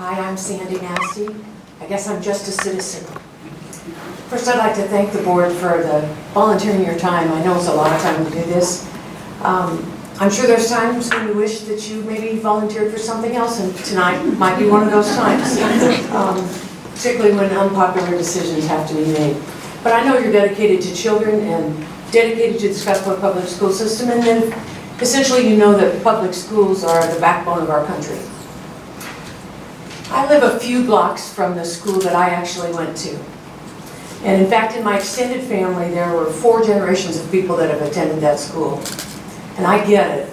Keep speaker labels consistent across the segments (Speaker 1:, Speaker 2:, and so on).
Speaker 1: Hi, I'm Sandy Massey. I guess I'm just a citizen. First, I'd like to thank the board for volunteering your time. I know it's a lot of time to do this. I'm sure there's times when you wish that you maybe volunteered for something else, and tonight might be one of those times, particularly when unpopular decisions have to be made. But I know you're dedicated to children and dedicated to the Scottsboro public school system, and then essentially you know that public schools are the backbone of our country. I live a few blocks from the school that I actually went to. And in fact, in my extended family, there were 4 generations of people that have attended that school. And I get it.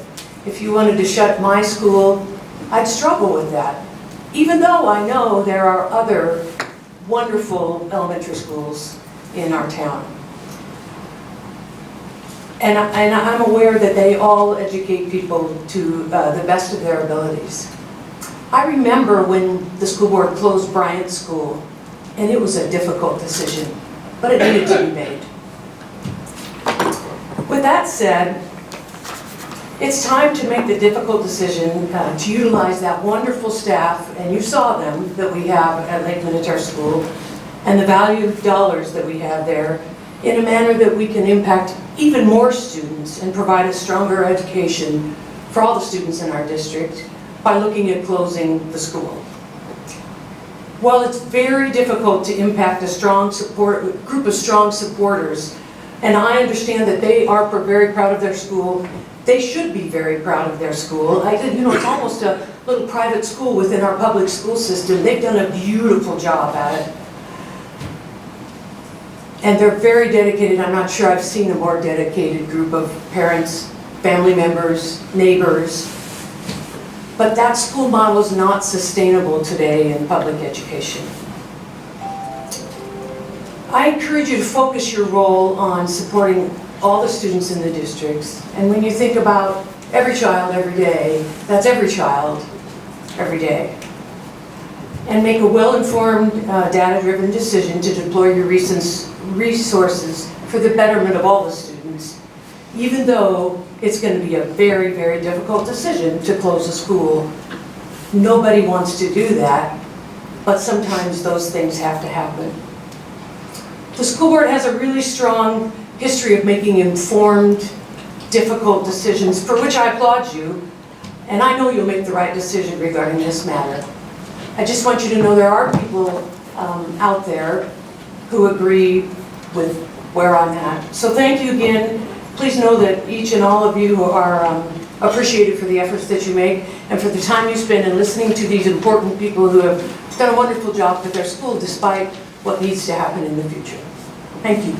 Speaker 1: If you wanted to shut my school, I'd struggle with that. Even though I know there are other wonderful elementary schools in our town. And I'm aware that they all educate people to the best of their abilities. I remember when the school board closed Bryant School, and it was a difficult decision, but it needed to be made. With that said, it's time to make the difficult decision to utilize that wonderful staff, and you saw them, that we have at Lake Minnetonka School, and the valued dollars that we have there, in a manner that we can impact even more students and provide a stronger education for all the students in our district by looking at closing the school. While it's very difficult to impact a group of strong supporters, and I understand that they are very proud of their school, they should be very proud of their school. It's almost a little private school within our public school system. They've done a beautiful job at it. And they're very dedicated. I'm not sure I've seen a more dedicated group of parents, family members, neighbors. But that school model is not sustainable today in public education. I encourage you to focus your role on supporting all the students in the districts. And when you think about every child every day, that's every child every day. And make a well-informed, data-driven decision to deploy your resources for the betterment of all the students, even though it's going to be a very, very difficult decision to close a school. Nobody wants to do that, but sometimes those things have to happen. The school board has a really strong history of making informed, difficult decisions, for which I applaud you, and I know you'll make the right decision regarding this matter. I just want you to know there are people out there who agree with where I'm at. So thank you again. Please know that each and all of you are appreciated for the efforts that you make and for the time you spend in listening to these important people who have done a wonderful job with their school despite what needs to happen in the future. Thank you.